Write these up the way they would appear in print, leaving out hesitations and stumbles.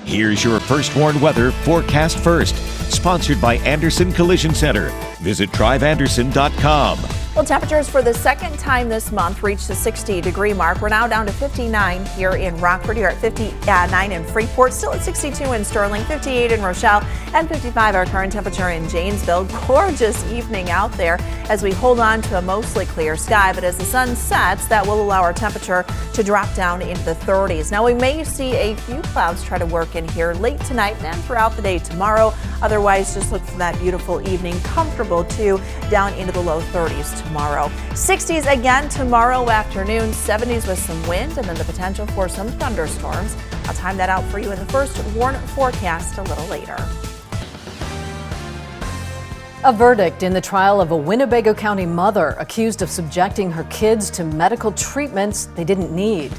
Here's your First Warn Weather Forecast First, sponsored by Anderson Collision Center. Visit driveanderson.com. Well, temperatures for the second time this month reached the 60-degree mark. We're now down to 59 here in Rockford. You're at 59 in Freeport, still at 62 in Sterling, 58 in Rochelle, and 55 our current temperature in Janesville. Gorgeous evening out there as we hold on to a mostly clear sky, but as the sun sets, that will allow our temperature to drop down into the 30s. Now, we may see a few clouds try to work in here late tonight and throughout the day tomorrow. Otherwise, just look for that beautiful evening, comfortable too, down into the low 30s tomorrow. 60s again tomorrow afternoon, 70s with some wind and then the potential for some thunderstorms. I'll time that out for you in the First Warn forecast a little later. A verdict in the trial of a Winnebago County mother accused of subjecting her kids to medical treatments they didn't need.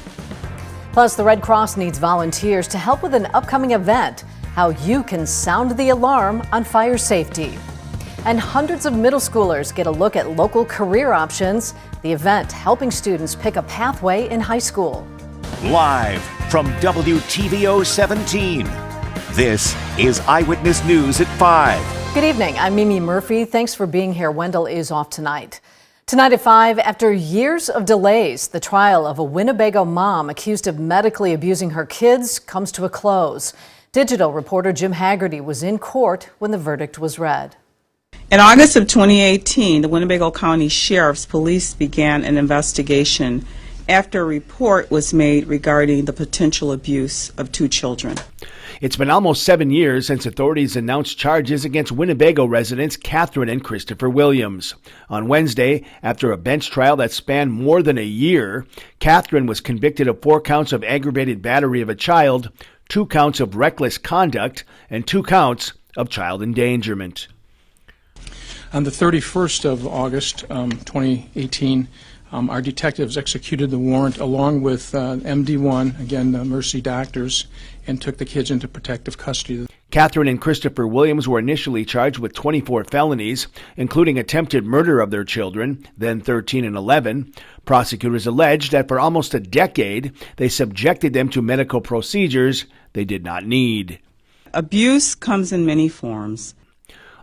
Plus, the Red Cross needs volunteers to help with an upcoming event, how you can sound the alarm on fire safety. And hundreds of middle schoolers get a look at local career options, the event helping students pick a pathway in high school. Live from WTVO 17, this is Eyewitness News at 5. Good evening, I'm Mimi Murphy. Thanks for being here. Wendell is off tonight. Tonight at 5, after years of delays, the trial of a Winnebago mom accused of medically abusing her kids comes to a close. Digital reporter Jim Haggerty was in court when the verdict was read. In August of 2018, the Winnebago County Sheriff's Police began an investigation after a report was made regarding the potential abuse of 2 children. It's been almost 7 years since authorities announced charges against Winnebago residents Kathryn and Christopher Williams. On Wednesday, after a bench trial that spanned more than a year, Kathryn was convicted of 4 counts of aggravated battery of a child, 2 counts of reckless conduct, and 2 counts of child endangerment. On the 31st of August 2018, our detectives executed the warrant along with MD1, again, Mercy doctors, and took the kids into protective custody. Kathryn and Christopher Williams were initially charged with 24 felonies, including attempted murder of their children, then 13 and 11. Prosecutors alleged that for almost a decade, they subjected them to medical procedures they did not need. Abuse comes in many forms.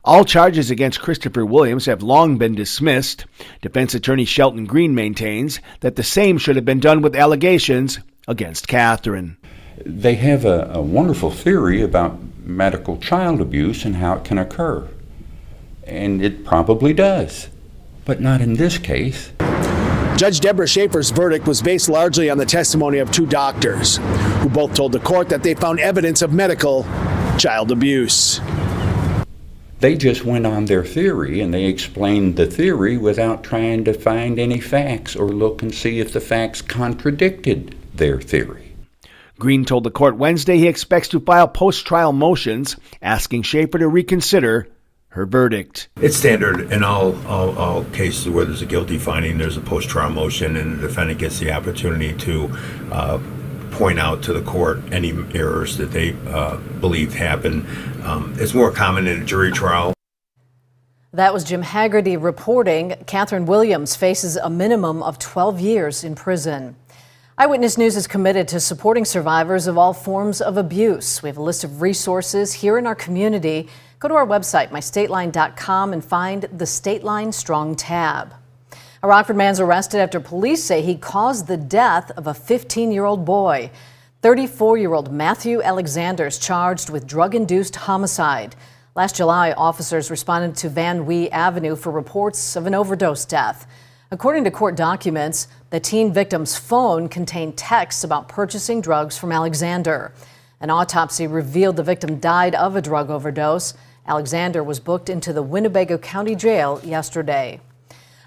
All charges against Christopher Williams have long been dismissed. Defense attorney Shelton Green maintains that the same should have been done with allegations against Kathryn. They have a wonderful theory about medical child abuse and how it can occur. And it probably does, but not in this case. Judge Deborah Schaefer's verdict was based largely on the testimony of 2 doctors, who both told the court that they found evidence of medical child abuse. They just went on their theory, and they explained the theory without trying to find any facts or look and see if the facts contradicted their theory. Green told the court Wednesday he expects to file post-trial motions asking Schaefer to reconsider her verdict. It's standard in all cases where there's a guilty finding, there's a post-trial motion, and the defendant gets the opportunity to point out to the court any errors that they believe happened. It's more common in a jury trial. That was Jim Haggerty reporting. Kathryn Williams faces a minimum of 12 years in prison. Eyewitness News is committed to supporting survivors of all forms of abuse. We have a list of resources here in our community. Go to our website, mystateline.com, and find the Stateline Strong tab. A Rockford man's arrested after police say he caused the death of a 15-year-old boy. 34-year-old Matthew Alexander is charged with drug-induced homicide. Last July, officers responded to Van Wee Avenue for reports of an overdose death. According to court documents, the teen victim's phone contained texts about purchasing drugs from Alexander. An autopsy revealed the victim died of a drug overdose. Alexander was booked into the Winnebago County Jail yesterday.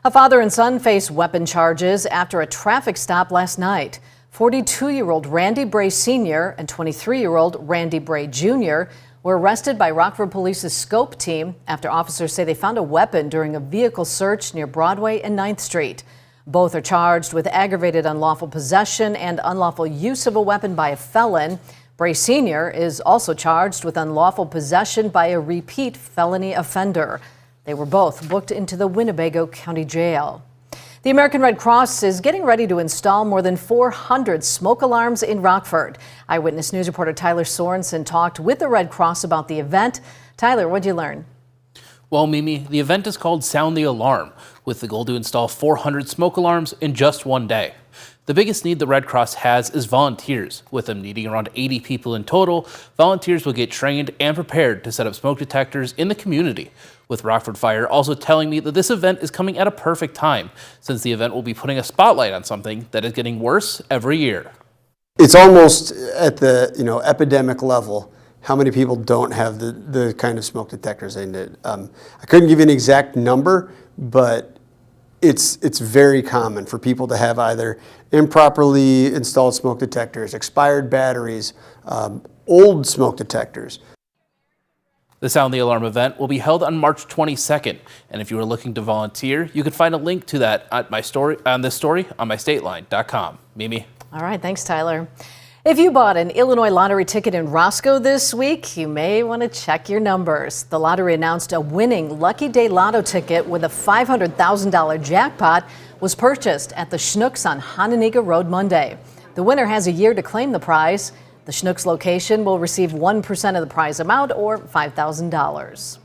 A father and son face weapon charges after a traffic stop last night. 42-year-old Randy Bray Sr. and 23-year-old Randy Bray Jr. were arrested by Rockford Police's Scope team after officers say they found a weapon during a vehicle search near Broadway and 9th Street. Both are charged with aggravated unlawful possession and unlawful use of a weapon by a felon. Bray Sr. is also charged with unlawful possession by a repeat felony offender. They were both booked into the Winnebago County Jail. The The American Red Cross is getting ready to install more than 400 smoke alarms in Rockford. Eyewitness News reporter Tyler Sorensen talked with the Red Cross about the event. Tyler, what'd you learn? Well, Mimi, the event is called Sound the Alarm, with the goal to install 400 smoke alarms in just one day. The biggest need the Red Cross has is volunteers. With them needing around 80 people in total, volunteers will get trained and prepared to set up smoke detectors in the community. With Rockford Fire also telling me that this event is coming at a perfect time, since the event will be putting a spotlight on something that is getting worse every year. It's almost at the epidemic level how many people don't have the kind of smoke detectors they need. I couldn't give you an exact number, but it's very common for people to have either improperly installed smoke detectors, expired batteries, old smoke detectors. The Sound the Alarm event will be held on March 22nd, and if you are looking to volunteer, you can find a link to that on this story on mystateline.com. Mimi. All right, thanks, Tyler. If you bought an Illinois lottery ticket in Roscoe this week, you may want to check your numbers. The lottery announced a winning Lucky Day Lotto ticket with a $500,000 jackpot was purchased at the Schnucks on Hononegah Road Monday. The winner has a year to claim the prize. The Schnucks location will receive 1% of the prize amount, or $5,000.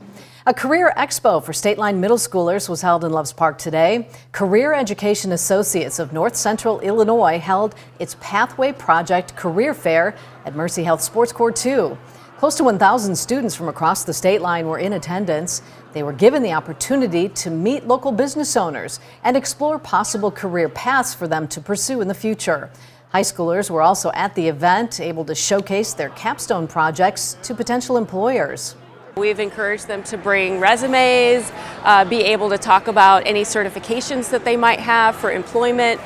A career expo for State Line middle schoolers was held in Loves Park today. Career Education Associates of North Central Illinois held its Pathway Project Career Fair at Mercy Health Sports Court 2. Close to 1,000 students from across the state line were in attendance. They were given the opportunity to meet local business owners and explore possible career paths for them to pursue in the future. High schoolers were also at the event, able to showcase their capstone projects to potential employers. We've encouraged them to bring resumes, be able to talk about any certifications that they might have for employment.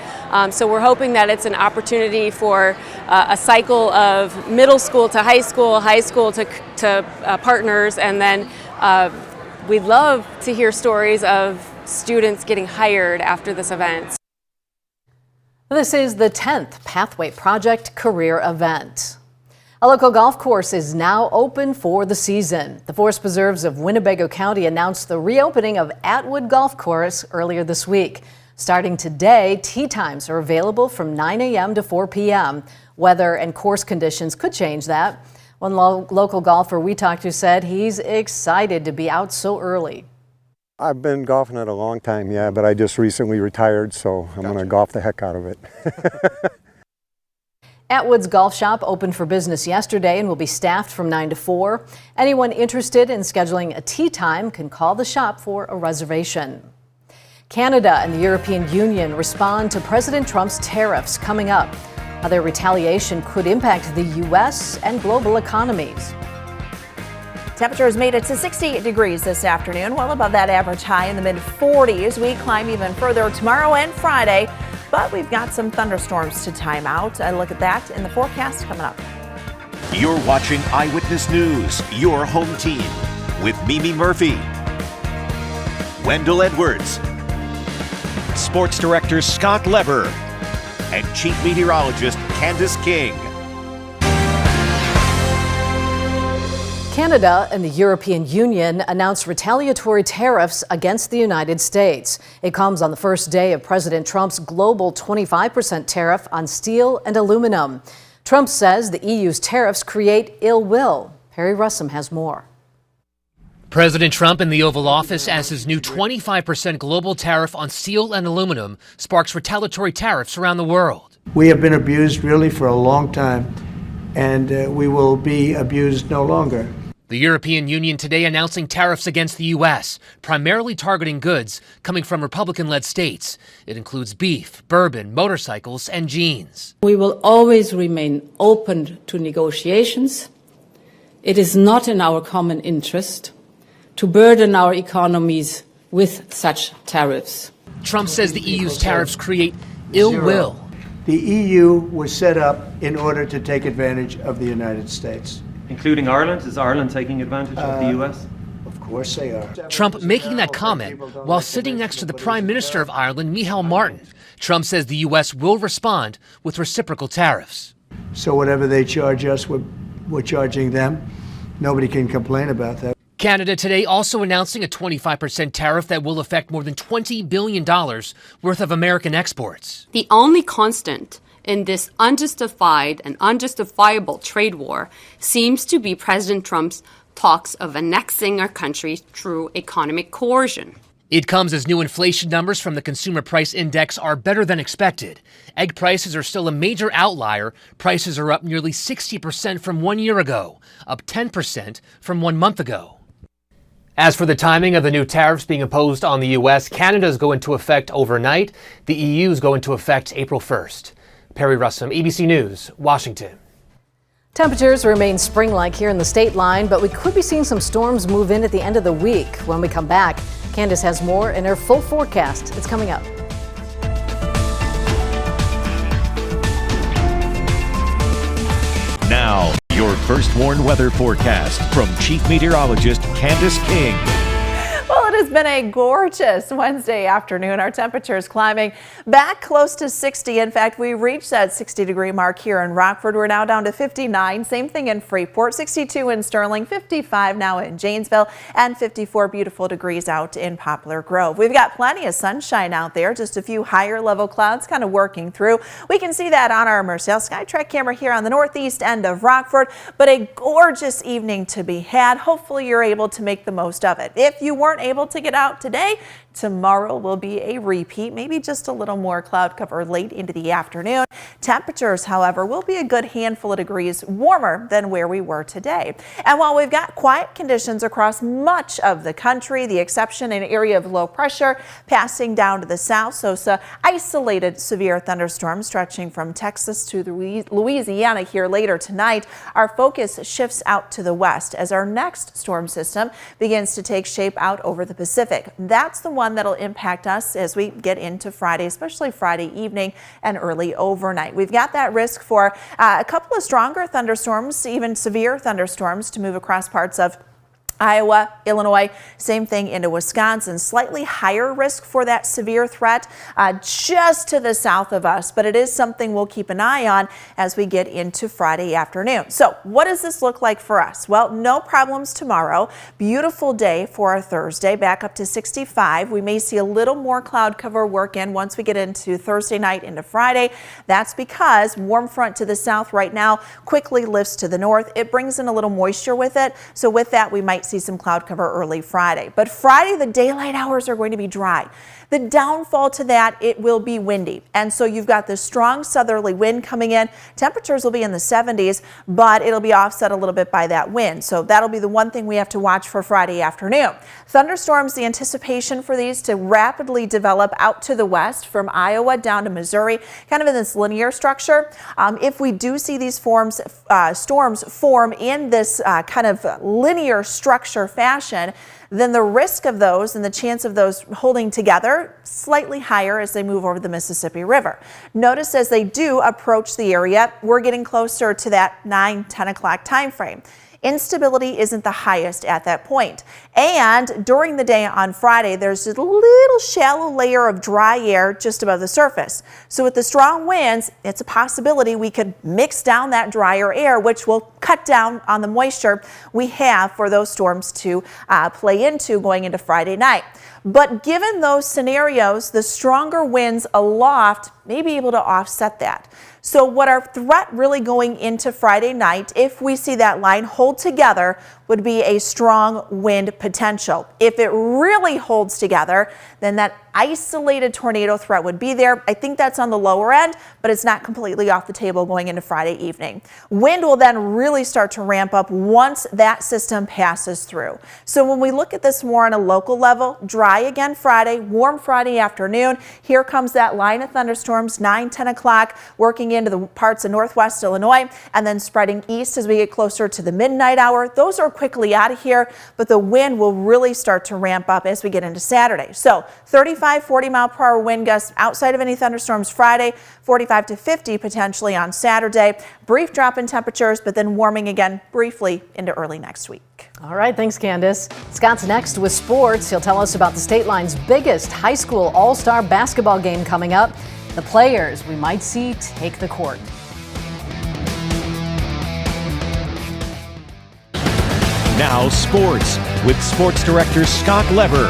So we're hoping that it's an opportunity for a cycle of middle school to high school to partners, and then we'd love to hear stories of students getting hired after this event. This is the 10th Pathway Project career event. A local golf course is now open for the season. The Forest Preserves of Winnebago County announced the reopening of Atwood Golf Course earlier this week. Starting today, tee times are available from 9 a.m. to 4 p.m. Weather and course conditions could change that. One local golfer we talked to said he's excited to be out so early. I've been golfing it a long time, yeah, but I just recently retired, so I'm going to golf the heck out of it. Atwood's Golf Shop opened for business yesterday and will be staffed from 9 to 4. Anyone interested in scheduling a tee time can call the shop for a reservation. Canada and the European Union respond to President Trump's tariffs coming up. How their retaliation could impact the U.S. and global economies. Temperatures made it to 68 degrees this afternoon, well above that average high in the mid-40s. We climb even further tomorrow and Friday, but we've got some thunderstorms to time out. A look at that in the forecast coming up. You're watching Eyewitness News, your home team, with Mimi Murphy, Wendell Edwards, Sports Director Scott Lever, and Chief Meteorologist Candace King. Canada and the European Union announced retaliatory tariffs against the United States. It comes on the first day of President Trump's global 25% tariff on steel and aluminum. Trump says the EU's tariffs create ill will. Perry Russum has more. President Trump in the Oval Office as his new 25% global tariff on steel and aluminum sparks retaliatory tariffs around the world. We have been abused really for a long time, and we will be abused no longer. The European Union today announcing tariffs against the U.S., primarily targeting goods coming from Republican-led states. It includes beef, bourbon, motorcycles, and jeans. We will always remain open to negotiations. It is not in our common interest to burden our economies with such tariffs. Trump says the EU's tariffs create ill will. The EU was set up in order to take advantage of the United States. Including Ireland? Is Ireland taking advantage of the US? Of course they are. Trump making that comment while sitting next to the Prime Minister of Ireland, Micheál Martin. Trump says the U.S. will respond with reciprocal tariffs. So whatever they charge us, we're charging them. Nobody can complain about that. Canada today also announcing a 25% tariff that will affect more than $20 billion worth of American exports. The only constant in this unjustified and unjustifiable trade war seems to be President Trump's talks of annexing our country through economic coercion. It comes as new inflation numbers from the Consumer Price Index are better than expected. Egg prices are still a major outlier. Prices are up nearly 60% from 1 year ago, up 10% from 1 month ago. As for the timing of the new tariffs being imposed on the U.S., Canada's go into effect overnight. The EU's go into effect April 1st. Perry Russum, ABC News, Washington. Temperatures remain spring-like here in the state line, but we could be seeing some storms move in at the end of the week. When we come back, Candace has more in her full forecast. It's coming up. Now, your First Warn weather forecast from Chief Meteorologist Candace King. Well, it has been a gorgeous Wednesday afternoon. Our temperatures climbing back close to 60. In fact, we reached that 60-degree mark here in Rockford. We're now down to 59. Same thing in Freeport, 62 in Sterling, 55 now in Janesville, and 54 beautiful degrees out in Poplar Grove. We've got plenty of sunshine out there, just a few higher level clouds kind of working through. We can see that on our Mercell SkyTrack camera here on the northeast end of Rockford, but a gorgeous evening to be had. Hopefully you're able to make the most of it. If you weren't able to get out today, tomorrow will be a repeat, maybe just a little more cloud cover late into the afternoon. Temperatures, however, will be a good handful of degrees warmer than where we were today. And while we've got quiet conditions across much of the country, the exception an area of low pressure passing down to the south, so some isolated severe thunderstorms stretching from Texas to Louisiana here later tonight. Our focus shifts out to the west as our next storm system begins to take shape out over the Pacific. That's the one that'll impact us as we get into Friday, especially Friday evening and early overnight. We've got that risk for a couple of stronger thunderstorms, even severe thunderstorms, to move across parts of Iowa, Illinois, same thing into Wisconsin. Slightly higher risk for that severe threat just to the south of us, but it is something we'll keep an eye on as we get into Friday afternoon. So what does this look like for us? Well, no problems tomorrow. Beautiful day for our Thursday, back up to 65. We may see a little more cloud cover work in once we get into Thursday night into Friday. That's because warm front to the south right now quickly lifts to the north. It brings in a little moisture with it. So with that, we might see some cloud cover early Friday. But Friday, the daylight hours are going to be dry. The downfall to that, it will be windy. And so you've got this strong southerly wind coming in. Temperatures will be in the 70s, but it'll be offset a little bit by that wind. So that'll be the one thing we have to watch for Friday afternoon. Thunderstorms, the anticipation for these to rapidly develop out to the west from Iowa down to Missouri, kind of in this linear structure. If we do see these storms form in this kind of linear structure fashion, then the risk of those and the chance of those holding together slightly higher as they move over the Mississippi River. Notice as they do approach the area, we're getting closer to that 9-10 o'clock time frame. Instability isn't the highest at that point. And during the day on Friday, there's a little shallow layer of dry air just above the surface. So with the strong winds, it's a possibility we could mix down that drier air, which will cut down on the moisture we have for those storms to play into going into Friday night. But given those scenarios, the stronger winds aloft may be able to offset that. So what our threat really going into Friday night, if we see that line hold together, would be a strong wind potential. If it really holds together, then that isolated tornado threat would be there. I think that's on the lower end, but it's not completely off the table going into Friday evening. Wind will then really start to ramp up once that system passes through. So when we look at this more on a local level, dry again Friday, warm Friday afternoon. Here comes that line of thunderstorms, 9-10 o'clock, working into the parts of northwest Illinois and then spreading east as we get closer to the midnight hour. Those are quickly out of here, but the wind will really start to ramp up as we get into Saturday. So 35-40 mile per hour wind gusts outside of any thunderstorms Friday, 45 to 50 potentially on Saturday. Brief drop in temperatures, but then warming again briefly into early next week. All right, thanks, Candace. Scott's next with sports. He'll tell us about the state line's biggest high school all-star basketball game coming up. The players we might see take the court. Now sports with sports director Scott Lever.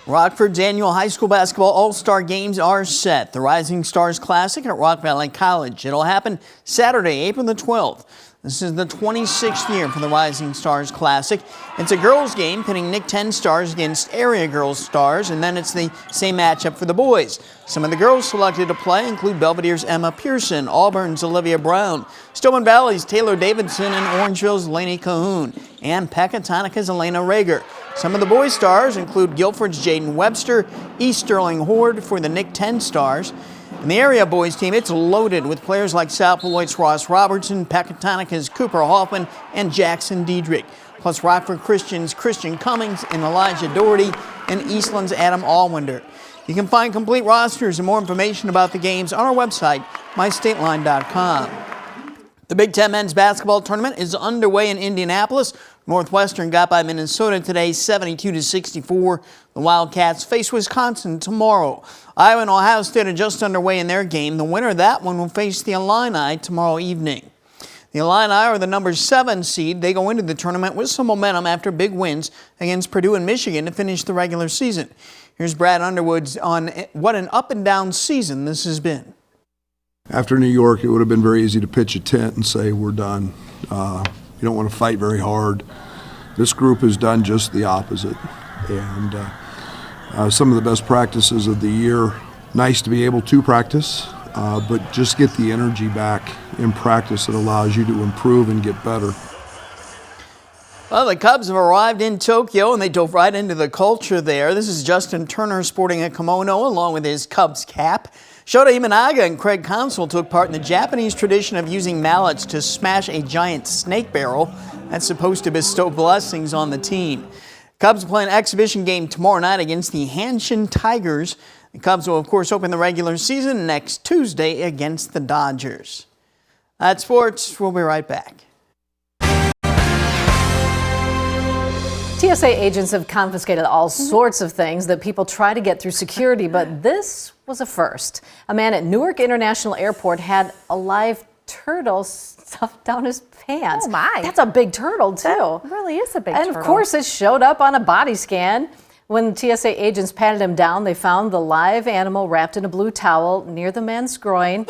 Rockford's annual high school basketball all-star games are set. The Rising Stars Classic at Rock Valley College. It'll happen Saturday, April the 12th. This is the 26th year for the Rising Stars Classic. It's a girls' game pitting Nick 10 Stars against area girls stars, and then it's the same matchup for the boys. Some of the girls selected to play include Belvedere's Emma Pearson, Auburn's Olivia Brown, Stillman Valley's Taylor Davidson, and Orangeville's Lainey Cahoon, and Pecatonica's Elena Rager. Some of the boys' stars include Guilford's Jaden Webster, East Sterling Horde for the Nick 10 Stars. In the area boys team, it's loaded with players like South Beloit's Ross Robertson, Pecatonica's Cooper Hoffman, and Jackson Diedrich, plus Rockford Christian's Christian Cummings and Elijah Doherty, and Eastland's Adam Allwinder. You can find complete rosters and more information about the games on our website, mystateline.com. The Big Ten men's basketball tournament is underway in Indianapolis. Northwestern got by Minnesota today, 72-64. The Wildcats face Wisconsin tomorrow. Iowa and Ohio State are just underway in their game. The winner of that one will face the Illini tomorrow evening. The Illini are the number 7 seed. They go into the tournament with some momentum after big wins against Purdue and Michigan to finish the regular season. Here's Brad Underwood on what an up-and-down season this has been. After New York, it would have been very easy to pitch a tent and say, we're done. You don't want to fight very hard. This group has done just the opposite. And some of the best practices of the year, nice to be able to practice, but just get the energy back in practice that allows you to improve and get better. Well, the Cubs have arrived in Tokyo, and they dove right into the culture there. This is Justin Turner sporting a kimono along with his Cubs cap. Shota Imanaga and Craig Counsell took part in the Japanese tradition of using mallets to smash a giant snake barrel that's supposed to bestow blessings on the team. Cubs play an exhibition game tomorrow night against the Hanshin Tigers. The Cubs will, of course, open the regular season next Tuesday against the Dodgers. That's sports. We'll be right back. TSA agents have confiscated all sorts of things that people try to get through security, but this was a first. A man at Newark International Airport had a live turtle stuffed down his pants. Oh my. That's a big turtle too. That really is a big turtle. And of course it showed up on a body scan. When TSA agents patted him down, they found the live animal wrapped in a blue towel near the man's groin.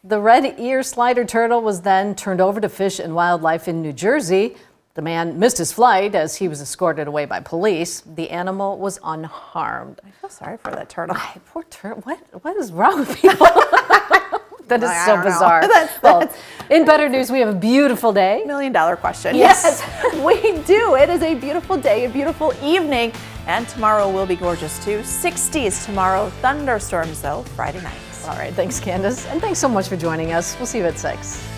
The red ear slider turtle was then turned over to Fish and Wildlife in New Jersey. The man missed his flight as he was escorted away by police. The animal was unharmed. I feel sorry for that turtle. Poor turtle. What is wrong with people? That is so bizarre. Well, in better news, we have a beautiful day. $1 million question. Yes. We do. It is a beautiful day, a beautiful evening. And tomorrow will be gorgeous too. 60s tomorrow. Thunderstorms though, Friday night. All right. Thanks, Candace. And thanks so much for joining us. We'll see you at 6.